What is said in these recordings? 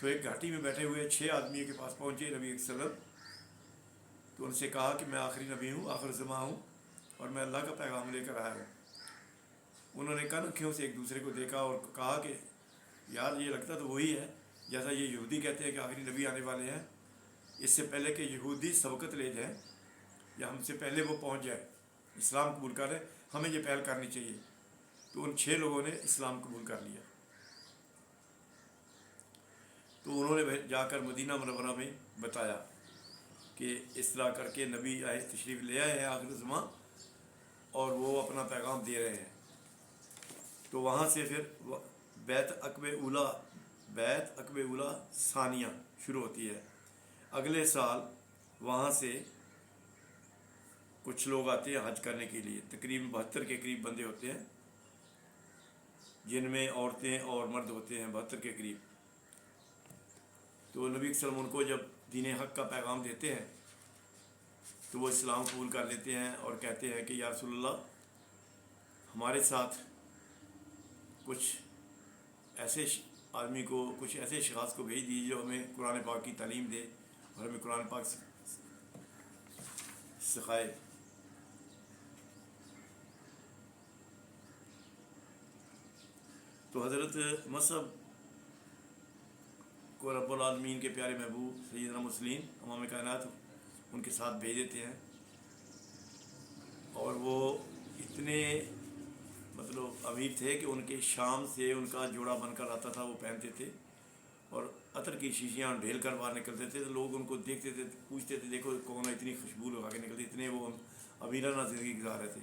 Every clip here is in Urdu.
تو ایک گھاٹی میں بیٹھے ہوئے 6 آدمیوں کے پاس پہنچے نبی صلی اللہ علیہ وسلم، تو ان سے کہا کہ میں آخری نبی ہوں، آخر زماں ہوں، اور میں اللہ کا پیغام لے کر آیا ہوں۔ انہوں نے کن کھیوں سے ایک دوسرے کو دیکھا اور کہا کہ یار یہ لگتا تو وہی ہے جیسا یہ یہودی کہتے ہیں کہ آخری نبی آنے والے ہیں، اس سے پہلے کہ یہودی سبقت لے جائیں یا ہم سے پہلے وہ پہنچ جائے اسلام قبول کریں، ہمیں یہ پہل کرنی چاہیے۔ تو ان 6 لوگوں نے اسلام قبول کر لیا۔ تو انہوں نے جا کر مدینہ منورہ میں بتایا کہ اس طرح کر کے نبی آئے، تشریف لے آئے ہیں آخر زماں، اور وہ اپنا پیغام دے رہے ہیں۔ تو وہاں سے پھر بیت عقبہ اولیٰ ثانیہ شروع ہوتی ہے۔ اگلے سال وہاں سے کچھ لوگ آتے ہیں حج کرنے کے لیے، تقریباً 72 کے قریب بندے ہوتے ہیں، جن میں عورتیں اور مرد ہوتے ہیں 72 کے قریب۔ تو نبی صلی اللہ علیہ وسلم ان کو جب دین حق کا پیغام دیتے ہیں تو وہ اسلام قبول کر لیتے ہیں اور کہتے ہیں کہ یا رسول اللہ، ہمارے ساتھ کچھ ایسے آدمی کو، کچھ ایسے اشخاص کو بھیج دیجیے جو ہمیں قرآن پاک کی تعلیم دے اور ہمیں قرآن پاک سکھائے۔ تو حضرت مصعب کو رب العالمین کے پیارے محبوب سیدنا مسلم امام کائنات ان کے ساتھ بھیج دیتے ہیں، اور وہ اتنے امیر تھے کہ ان کے شام سے ان کا جوڑا بن کر آتا تھا، وہ پہنتے تھے، اور عطر کی شیشیاں ڈھیل کر باہر نکلتے تھے، تو لوگ ان کو دیکھتے تھے، پوچھتے تھے دیکھو کون اتنی خوشبو لگا کے نکلتے، اتنے وہ امیرانہ زندگی گزار رہے تھے۔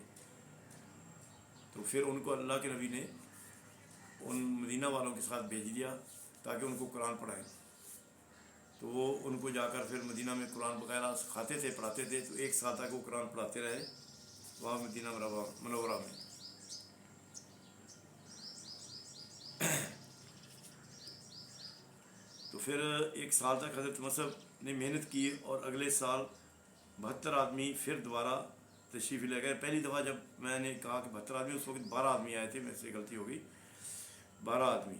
تو پھر ان کو اللہ کے نبی نے ان مدینہ والوں کے ساتھ بھیج دیا تاکہ ان کو قرآن پڑھائیں۔ تو وہ ان کو جا کر پھر مدینہ میں قرآن وغیرہ سکھاتے تھے، پڑھاتے تھے، تو 1 سال تک وہ قرآن پڑھاتے رہے وہاں مدینہ منورہ میں۔ تو پھر 1 سال تک حضرت مصعب نے محنت کی، اور اگلے سال 72 آدمی پھر دوبارہ تشریف لے گئے۔ پہلی دفعہ جب میں نے کہا کہ 72 آدمی، اس وقت 12 آدمی آئے تھے، میرے سے غلطی ہو گئی، 12 آدمی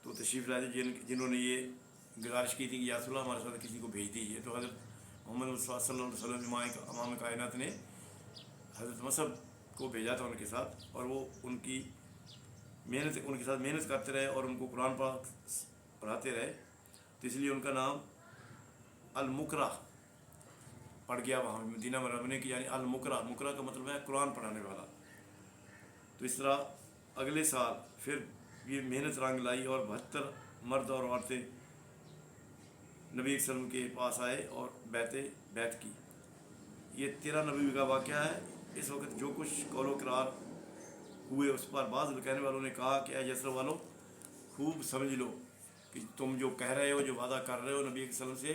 تو تشریف لائے تھے، جنہوں نے یہ گزارش کی تھی کہ یا رسول اللہ ہمارے ساتھ کسی کو بھیج دیجیے۔ تو حضرت محمد صلی اللہ علیہ وسلم امام کائنات نے حضرت مصعب کو بھیجا تھا ان کے ساتھ، اور وہ ان کے ساتھ محنت کرتے رہے اور ان کو قرآن پاک پڑھاتے رہے، تو اس لیے ان کا نام المقرہ پڑ گیا وہاں مدینہ منورہ میں، کہ یعنی المقرہ، مقرہ کا مطلب ہے قرآن پڑھانے والا۔ تو اس طرح اگلے سال پھر یہ محنت رنگ لائی، اور 72 مرد اور عورتیں نبی صلی اللہ علیہ وسلم کے پاس آئے اور بیعت کی۔ یہ 13 نبی کا واقعہ ہے۔ اس وقت جو کچھ قول و قرار ہوئے اس پر بعض کہنے والوں نے کہا کہ اے یثرب والوں، خوب سمجھ لو کہ تم جو کہہ رہے ہو، جو وعدہ کر رہے ہو نبی صلی اللہ علیہ وسلم سے،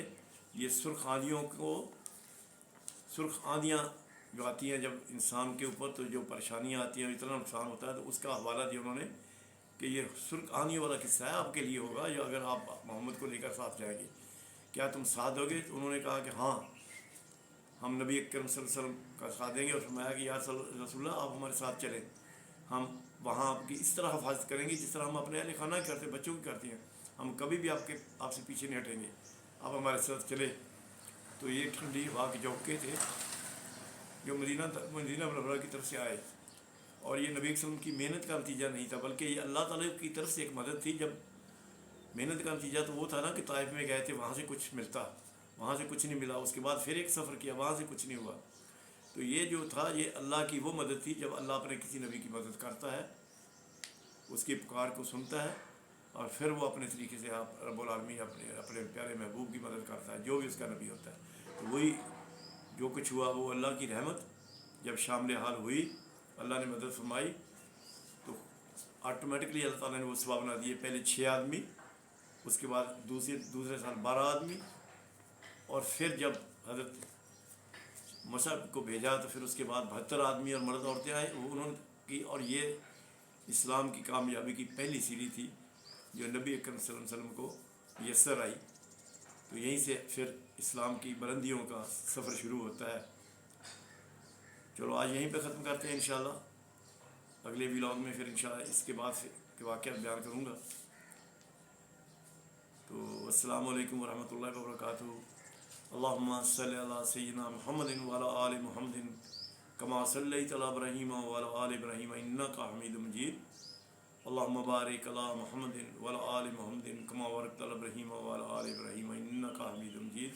یہ سرخ آندیاں جو آتی ہیں جب انسان کے اوپر، تو جو پریشانیاں آتی ہیں، اتنا نقصان ہوتا ہے، تو اس کا حوالہ دیا انہوں نے کہ یہ سرخ آندیوں والا قصہ ہے آپ کے لیے ہوگا، یا اگر آپ محمد کو لے کر ساتھ جائیں گے، کیا تم ساتھ دو گے؟ تو انہوں نے کہا کہ ہاں، ہم نبی اکرم صلی اللہ علیہ وسلم کا ساتھ دیں گے، اور فرمایا کہ یا رسول اللہ آپ ہمارے ساتھ چلیں، ہم وہاں آپ کی اس طرح حفاظت کریں گے جس طرح ہم اپنے اہل خانہ کرتے ہیں، بچوں کی کرتے ہیں، ہم کبھی بھی آپ سے پیچھے نہیں ہٹیں گے، آپ ہمارے ساتھ چلے۔ تو یہ ٹھنڈی ہوا کے جھونکے تھے جو مدینہ منورہ کی طرف سے آئے، اور یہ نبی صلی اللہ علیہ وسلم کی محنت کا نتیجہ نہیں تھا، بلکہ یہ اللہ تعالیٰ کی طرف سے ایک مدد تھی۔ جب محنت کا نتیجہ تو وہ تھا نا کہ طائف میں گئے تھے، وہاں سے کچھ ملتا، وہاں سے کچھ نہیں ملا، اس کے بعد پھر ایک سفر کیا، وہاں سے کچھ نہیں ہوا۔ تو یہ جو تھا، یہ اللہ کی وہ مدد تھی جب اللہ اپنے کسی نبی کی مدد کرتا ہے، اس کی پکار کو سنتا ہے، اور پھر وہ اپنے طریقے سے آپ رب العالمین اپنے پیارے محبوب کی مدد کرتا ہے، جو بھی اس کا نبی ہوتا ہے۔ تو وہی جو کچھ ہوا وہ اللہ کی رحمت، جب شامل حال ہوئی، اللہ نے مدد فرمائی، تو آٹومیٹکلی اللہ تعالیٰ نے وہ ثواب بنا دیے۔ پہلے 6 آدمی، اس کے بعد دوسرے سال 12 آدمی، اور پھر جب حضرت مصعب کو بھیجا تو پھر اس کے بعد 72 آدمی اور مرد عورتیں آئے، وہ انہوں نے کی، اور یہ اسلام کی کامیابی کی پہلی سیڑھی تھی جو نبی اکرم صلی اللہ علیہ وسلم کو میسر آئی۔ تو یہیں سے پھر اسلام کی بلندیوں کا سفر شروع ہوتا ہے۔ چلو آج یہیں پہ ختم کرتے ہیں انشاءاللہ، اگلے ولاگ میں پھر انشاءاللہ اس کے بعد کے واقعات بیان کروں گا۔ تو السلام علیکم ورحمۃ اللہ وبرکاتہ. اللہم صلی علی سیدنا محمد وعلی آل محمد کما صلیت علی ابراہیم وعلی آل ابراہیم انک حمید مجید. اللہم بارک علی محمد وعلی آل محمد کما بارکت علی ابراہیم وعلی آل ابراہیم انک حمید مجید.